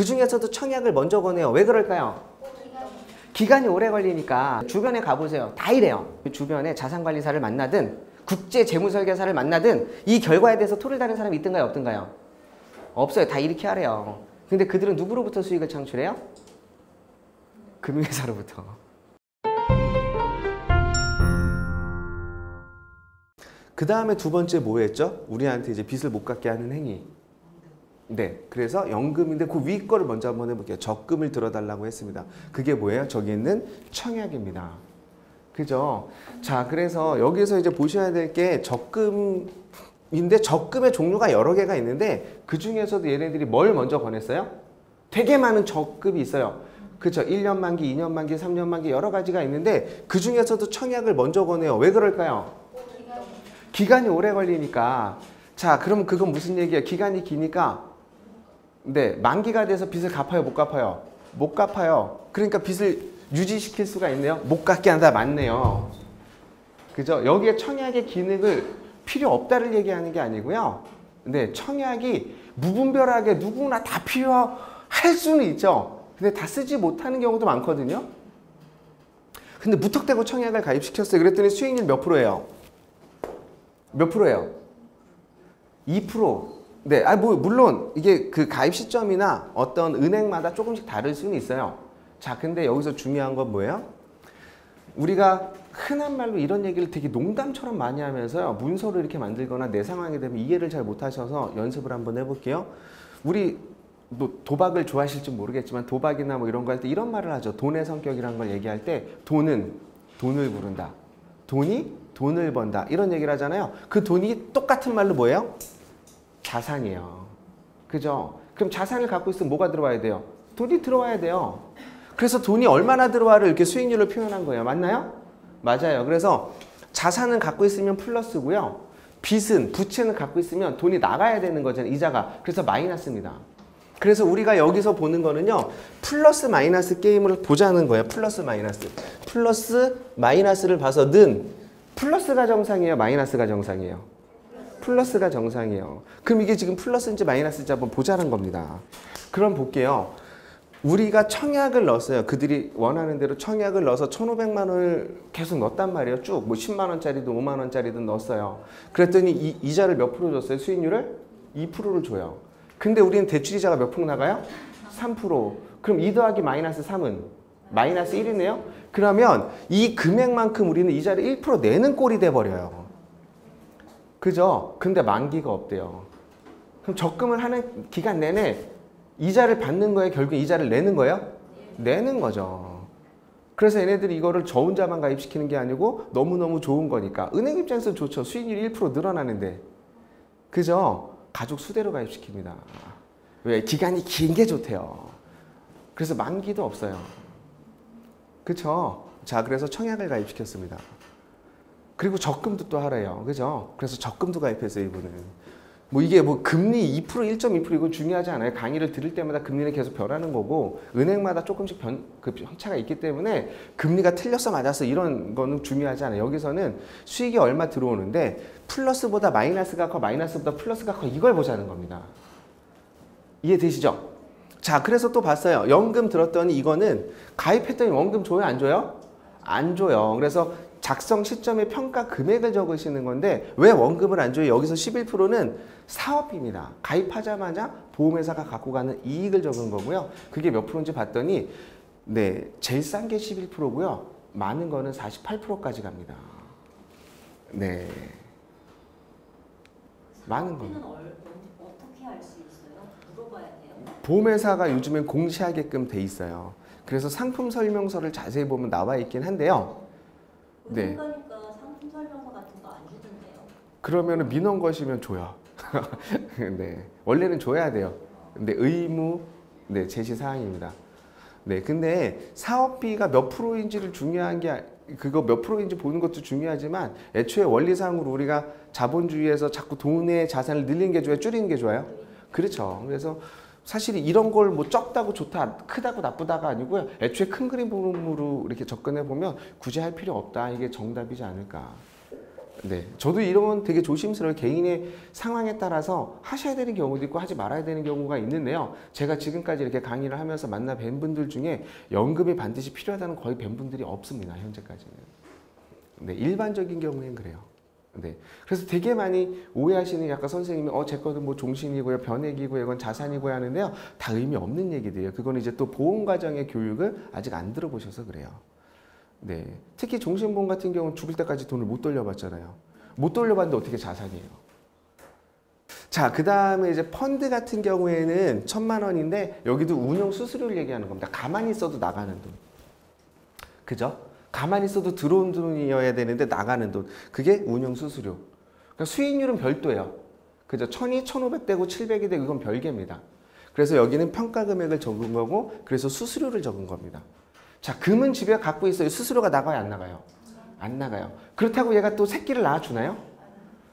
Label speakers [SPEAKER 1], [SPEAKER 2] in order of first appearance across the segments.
[SPEAKER 1] 그 중에서도 청약을 먼저 거네요. 왜 그럴까요? 기간이 오래 걸리니까. 주변에 가보세요. 다 이래요. 주변에 자산관리사를 만나든 국제 재무설계사를 만나든 이 결과에 대해서 토를 다는 사람이 있던가요? 없던가요? 없어요. 다 이렇게 하래요. 근데 그들은 누구로부터 수익을 창출해요? 금융회사로부터. 그 다음에 두 번째 뭐 했죠? 우리한테 이제 빚을 못 갚게 하는 행위. 네, 그래서 연금인데 그 위 거를 먼저 한번 해볼게요. 적금을 들어달라고 했습니다. 그게 뭐예요? 저기 있는 청약입니다. 그죠? 자, 그래서 여기서 이제 보셔야 될 게 적금인데 적금의 종류가 여러 개가 있는데 그 중에서도 얘네들이 뭘 먼저 권했어요? 되게 많은 적금이 있어요. 그죠? 1년 만기, 2년 만기, 3년 만기 여러 가지가 있는데 그 중에서도 청약을 먼저 권해요. 왜 그럴까요? 기간이 오래 걸리니까. 자, 그럼 그건 무슨 얘기예요? 기간이 기니까 네, 만기가 돼서 빚을 갚아요? 못 갚아요? 못 갚아요. 그러니까 빚을 유지시킬 수가 있네요. 못 갚게 한다. 맞네요. 그죠? 여기에 청약의 기능을 필요 없다를 얘기하는 게 아니고요. 네, 청약이 무분별하게 누구나 다 필요할 수는 있죠. 근데 다 쓰지 못하는 경우도 많거든요. 근데 무턱대고 청약을 가입시켰어요. 그랬더니 수익률 몇 프로예요? 몇 프로예요? 2%. 네, 물론 이게 그 가입 시점이나 어떤 은행마다 조금씩 다를 수는 있어요. 자, 근데 여기서 중요한 건 뭐예요? 우리가 흔한 말로 이런 얘기를 되게 농담처럼 많이 하면서요. 문서를 이렇게 만들거나 내 상황이 되면 이해를 잘 못하셔서 연습을 한번 해볼게요. 우리 뭐 도박을 좋아하실지 모르겠지만 도박이나 뭐 이런 거 할 때 이런 말을 하죠. 돈의 성격이라는 걸 얘기할 때 돈은 돈을 부른다. 돈이 돈을 번다. 이런 얘기를 하잖아요. 그 돈이 똑같은 말로 뭐예요? 자산이에요. 그죠? 그럼 자산을 갖고 있으면 뭐가 들어와야 돼요? 돈이 들어와야 돼요. 그래서 돈이 얼마나 들어와를 이렇게 수익률을 표현한 거예요. 맞나요? 맞아요. 그래서 자산은 갖고 있으면 플러스고요. 빚은, 부채는 갖고 있으면 돈이 나가야 되는 거잖아요. 이자가. 그래서 마이너스입니다. 그래서 우리가 여기서 보는 거는요. 플러스 마이너스 게임을 보자는 거예요. 플러스 마이너스. 플러스 마이너스를 봐서는 플러스가 정상이에요? 마이너스가 정상이에요? 플러스가 정상이에요. 그럼 이게 지금 플러스인지 마이너스인지 한번 보자는 겁니다. 그럼 볼게요. 우리가 청약을 넣었어요. 그들이 원하는 대로 청약을 넣어서 1,500만 원을 계속 넣었단 말이에요. 쭉 뭐 10만 원짜리든 5만 원짜리든 넣었어요. 그랬더니 이자를 몇 프로 줬어요? 수익률을? 2%를 줘요. 근데 우리는 대출이자가 몇 프로 나가요? 3%. 그럼 2 더하기 마이너스 3은? 마이너스 1이네요? 그러면 이 금액만큼 우리는 이자를 1% 내는 꼴이 돼버려요. 그죠? 근데 만기가 없대요. 그럼 적금을 하는 기간 내내 이자를 받는 거예요? 결국 이자를 내는 거예요? 내는 거죠. 그래서 얘네들이 이거를 저 혼자만 가입시키는 게 아니고 너무너무 좋은 거니까. 은행 입장에서 좋죠. 수익률이 1% 늘어나는데. 그죠? 가족 수대로 가입시킵니다. 왜? 기간이 긴 게 좋대요. 그래서 만기도 없어요. 그쵸? 자, 그래서 청약을 가입시켰습니다. 그리고 적금도 또 하래요. 그죠? 그래서 적금도 가입했어요, 이분은. 뭐 이게 뭐 금리 2%, 1.2% 이거 중요하지 않아요. 강의를 들을 때마다 금리는 계속 변하는 거고 은행마다 조금씩 그 편차가 있기 때문에 금리가 틀렸어 맞았어 이런 거는 중요하지 않아요. 여기서는 수익이 얼마 들어오는데 플러스보다 마이너스가 커 마이너스보다 플러스가 커 이걸 보자는 겁니다. 이해되시죠? 자, 그래서 또 봤어요. 연금 들었더니 이거는 가입했더니 원금 줘요? 안 줘요? 안 줘요. 그래서 작성 시점에 평가 금액을 적으시는 건데 왜 원금을 안 줘요? 여기서 11%는 사업비입니다. 가입하자마자 보험회사가 갖고 가는 이익을 적은 거고요. 그게 몇 프로인지 봤더니 네, 제일 싼 게 11%고요. 많은 거는 48%까지 갑니다. 네. 많은 거.
[SPEAKER 2] 어떻게 할 수 있어요? 물어봐야 돼요?
[SPEAKER 1] 보험회사가 요즘엔 공시하게끔 돼 있어요. 그래서 상품 설명서를 자세히 보면 나와 있긴 한데요. 네.
[SPEAKER 2] 그러니까 상품 설명서 같은 거 안 주던데요.
[SPEAKER 1] 그러면은 민원 거시면 줘요. 네. 원래는 줘야 돼요. 근데 의무 네, 제시 사항입니다. 네. 근데 사업비가 몇 프로인지를 중요한 게 그거 몇 프로인지 보는 것도 중요하지만 애초에 원리상으로 우리가 자본주의에서 자꾸 돈의 자산을 늘리는 게 좋아요? 줄이는 게 좋아요? 그렇죠. 그래서 사실 이런 걸 뭐 적다고 좋다, 크다고 나쁘다가 아니고요. 애초에 큰 그림 보름으로 이렇게 접근해 보면 굳이 할 필요 없다. 이게 정답이지 않을까. 네, 저도 이런 건 되게 조심스러워 개인의 상황에 따라서 하셔야 되는 경우도 있고 하지 말아야 되는 경우가 있는데요. 제가 지금까지 이렇게 강의를 하면서 만나 뵌 분들 중에 연금이 반드시 필요하다는 거의 뵌 분들이 없습니다. 현재까지는. 네, 일반적인 경우에는 그래요. 네, 그래서 되게 많이 오해하시는 게 아까 선생님이 제 거는 뭐 종신이고요, 변액이고요, 이건 자산이고요 하는데요. 다 의미 없는 얘기들이에요. 그거는 이제 또 보험 과정의 교육을 아직 안 들어보셔서 그래요. 네, 특히 종신보험 같은 경우는 죽을 때까지 돈을 못 돌려받잖아요. 못 돌려받는데 어떻게 자산이에요? 자, 그 다음에 이제 펀드 같은 경우에는 1,000만 원인데 여기도 운용 수수료를 얘기하는 겁니다. 가만히 있어도 나가는 돈. 그죠? 가만히 있어도 들어온 돈이어야 되는데 나가는 돈. 그게 운용 수수료. 그러니까 수익률은 별도예요. 그죠? 1,000이 1,500 되고 700이 되고 이건 별개입니다. 그래서 여기는 평가 금액을 적은 거고 그래서 수수료를 적은 겁니다. 자, 금은 집에 갖고 있어요. 수수료가 나가요, 안 나가요? 안 나가요. 그렇다고 얘가 또 새끼를 낳아주나요?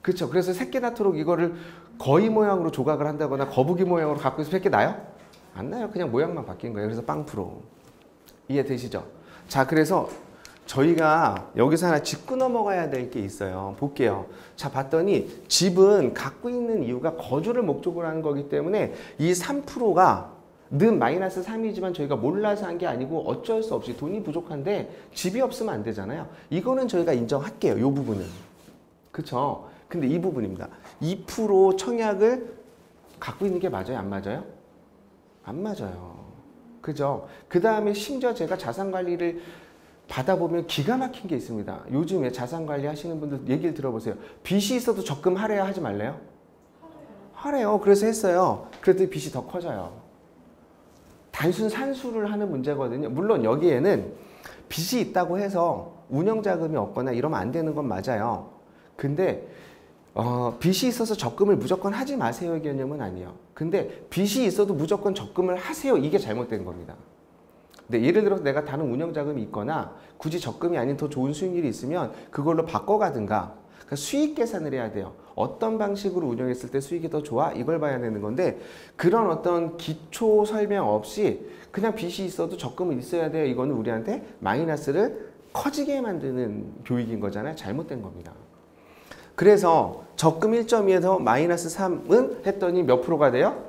[SPEAKER 1] 그렇죠. 그래서 새끼 낳도록 이거를 거위 모양으로 조각을 한다거나 거북이 모양으로 갖고 있으면 새끼 나요? 안 나요. 그냥 모양만 바뀐 거예요. 그래서 빵프로. 이해되시죠? 자, 그래서 저희가 여기서 하나 짚고 넘어가야 될 게 있어요. 볼게요. 자, 봤더니 집은 갖고 있는 이유가 거주를 목적으로 하는 거기 때문에 이 3%가 는 마이너스 3이지만 저희가 몰라서 한 게 아니고 어쩔 수 없이 돈이 부족한데 집이 없으면 안 되잖아요. 이거는 저희가 인정할게요. 이 부분은. 그쵸? 근데 이 부분입니다. 2% 청약을 갖고 있는 게 맞아요? 안 맞아요? 안 맞아요. 그죠? 그 다음에 심지어 제가 자산관리를 받아보면 기가 막힌 게 있습니다. 요즘에 자산관리 하시는 분들 얘기를 들어보세요. 빚이 있어도 적금하래요? 하지 말래요? 하래요. 그래서 했어요. 그랬더니 빚이 더 커져요. 단순 산수를 하는 문제거든요. 물론 여기에는 빚이 있다고 해서 운영자금이 없거나 이러면 안 되는 건 맞아요. 근데 빚이 있어서 적금을 무조건 하지 마세요 개념은 아니에요. 근데 빚이 있어도 무조건 적금을 하세요. 이게 잘못된 겁니다. 근데 예를 들어서 내가 다른 운영자금이 있거나 굳이 적금이 아닌 더 좋은 수익률이 있으면 그걸로 바꿔가든가 그러니까 수익 계산을 해야 돼요. 어떤 방식으로 운영했을 때 수익이 더 좋아? 이걸 봐야 되는 건데 그런 어떤 기초 설명 없이 그냥 빚이 있어도 적금은 있어야 돼요. 이거는 우리한테 마이너스를 커지게 만드는 교육인 거잖아요. 잘못된 겁니다. 그래서 적금 1.2에서 마이너스 3은 했더니 몇 프로가 돼요?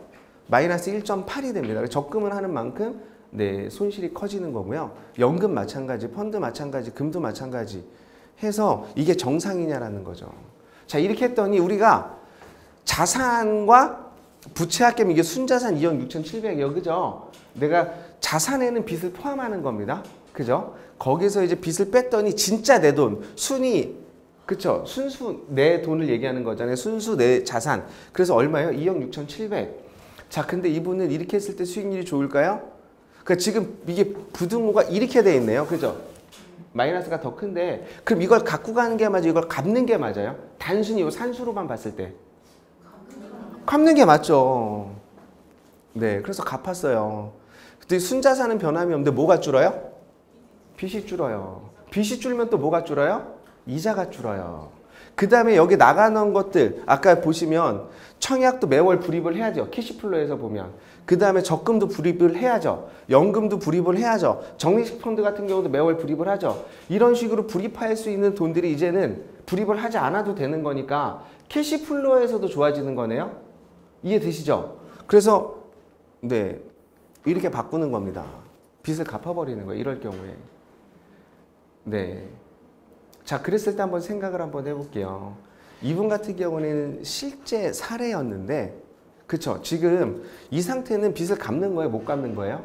[SPEAKER 1] 마이너스 1.8이 됩니다. 적금을 하는 만큼 네, 손실이 커지는 거고요. 연금 마찬가지, 펀드 마찬가지, 금도 마찬가지 해서 이게 정상이냐라는 거죠. 자, 이렇게 했더니 우리가 자산과 부채 합계면 이게 순자산 2억 6,700이요. 그죠? 내가 자산에는 빚을 포함하는 겁니다. 그죠? 거기서 이제 빚을 뺐더니 진짜 내 돈, 순위, 그쵸? 순수 내 돈을 얘기하는 거잖아요. 순수 내 자산. 그래서 얼마예요? 2억 6,700. 자, 근데 이분은 이렇게 했을 때 수익률이 좋을까요? 그러니까 지금 이게 부등호가 이렇게 돼 있네요. 그죠? 마이너스가 더 큰데 그럼 이걸 갖고 가는 게 맞아요? 이걸 갚는 게 맞아요? 단순히 이 산수로만 봤을 때 갚는 게 맞죠. 네, 그래서 갚았어요. 근데 순자산은 변함이 없는데 뭐가 줄어요? 빚이 줄어요. 빚이 줄면 또 뭐가 줄어요? 이자가 줄어요. 그 다음에 여기 나가는 것들 아까 보시면 청약도 매월 불입을 해야죠. 캐시플로에서 보면. 그 다음에 적금도 불입을 해야죠. 연금도 불입을 해야죠. 적립식 펀드 같은 경우도 매월 불입을 하죠. 이런 식으로 불입할 수 있는 돈들이 이제는 불입을 하지 않아도 되는 거니까 캐시플로에서도 좋아지는 거네요. 이해되시죠? 그래서 네, 이렇게 바꾸는 겁니다. 빚을 갚아버리는 거예요. 이럴 경우에. 네. 자, 그랬을 때 한번 생각을 한번 해볼게요. 이분 같은 경우는 실제 사례였는데 그쵸? 지금 이 상태는 빚을 갚는 거예요? 못 갚는 거예요?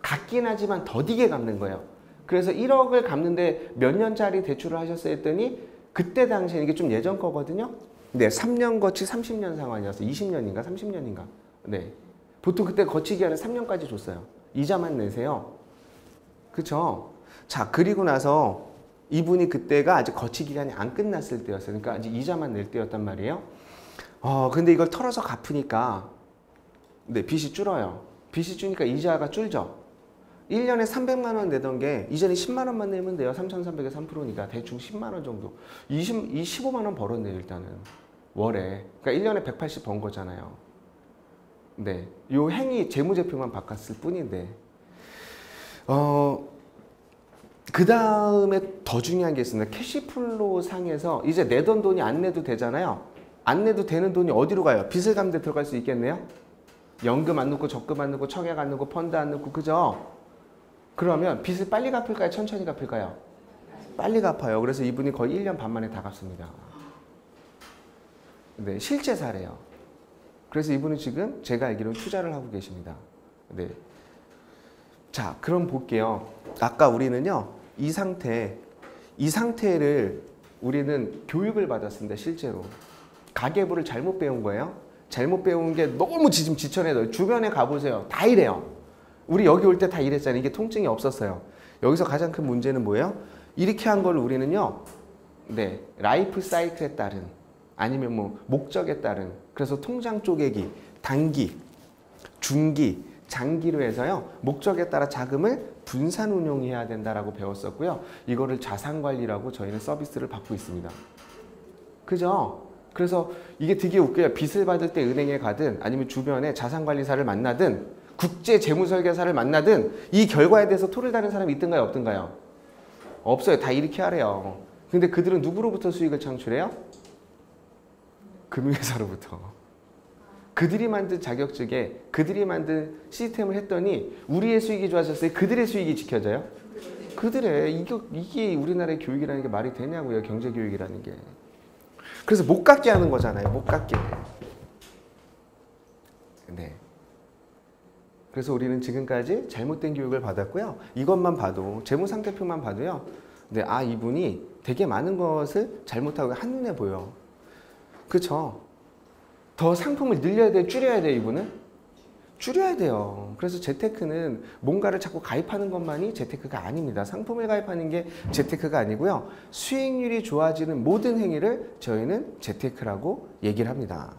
[SPEAKER 1] 갚긴 하지만 더디게 갚는 거예요. 그래서 1억을 갚는데 몇 년짜리 대출을 하셨어요 했더니 그때 당시에 이게 좀 예전 거거든요. 네, 3년 거치 30년 상환이었어요. 20년인가 30년인가. 네, 보통 그때 거치 기한을 3년까지 줬어요. 이자만 내세요. 그쵸? 자, 그리고 나서 이분이 그때가 아직 거치 기간이 안 끝났을 때였어요. 그러니까 아직 이자만 낼 때였단 말이에요. 근데 이걸 털어서 갚으니까 네, 빚이 줄어요. 빚이 줄니까 이자가 줄죠. 1년에 300만 원 내던 게 이제는 10만 원만 내면 돼요. 3,300에 3%니까 대충 10만 원 정도. 15만 원 벌었네요, 일단은. 월에. 그러니까 1년에 180 번 거잖아요. 네. 요 행위 재무제표만 바꿨을 뿐인데. 그 다음에 더 중요한 게 있습니다. 캐시플로우 상에서 이제 내던 돈이 안 내도 되잖아요. 안 내도 되는 돈이 어디로 가요? 빚을 갚는 데 들어갈 수 있겠네요. 연금 안 넣고 적금 안 넣고 청약 안 넣고 펀드 안 넣고 그죠? 그러면 빚을 빨리 갚을까요? 천천히 갚을까요? 빨리 갚아요. 그래서 이분이 거의 1년 반 만에 다 갚습니다. 네, 실제 사례요. 그래서 이분은 지금 제가 알기로는 투자를 하고 계십니다. 네. 자, 그럼 볼게요. 아까 우리는요, 이 상태를 우리는 교육을 받았습니다. 실제로. 가계부를 잘못 배운 거예요. 잘못 배운 게 너무 지금 지천해요. 주변에 가보세요. 다 이래요. 우리 여기 올 때 다 이랬잖아요. 이게 통증이 없었어요. 여기서 가장 큰 문제는 뭐예요? 이렇게 한 걸 우리는요, 네, 라이프 사이클에 따른, 아니면 뭐 목적에 따른, 그래서 통장 쪼개기, 단기, 중기, 장기로 해서요, 목적에 따라 자금을 분산 운용해야 된다라고 배웠었고요. 이거를 자산관리라고 저희는 서비스를 받고 있습니다. 그죠? 그래서 이게 되게 웃겨요. 빚을 받을 때 은행에 가든 아니면 주변에 자산관리사를 만나든 국제 재무설계사를 만나든 이 결과에 대해서 토를 다는 사람이 있던가요? 없던가요? 없어요. 다 이렇게 하래요. 근데 그들은 누구로부터 수익을 창출해요? 금융회사로부터. 그들이 만든 자격증에 그들이 만든 시스템을 했더니 우리의 수익이 좋아졌어요? 그들의 수익이 지켜져요? 그들의. 이게 우리나라의 교육이라는 게 말이 되냐고요. 경제교육이라는 게. 그래서 못 갖게 하는 거잖아요. 못 갖게. 네. 그래서 우리는 지금까지 잘못된 교육을 받았고요. 이것만 봐도, 재무상태표만 봐도요. 네, 아, 이분이 되게 많은 것을 잘못하고 한눈에 보여. 그렇죠? 더 상품을 늘려야 돼요? 줄여야 돼요? 이분은? 줄여야 돼요. 그래서 재테크는 뭔가를 자꾸 가입하는 것만이 재테크가 아닙니다. 상품을 가입하는 게 재테크가 아니고요. 수익률이 좋아지는 모든 행위를 저희는 재테크라고 얘기를 합니다.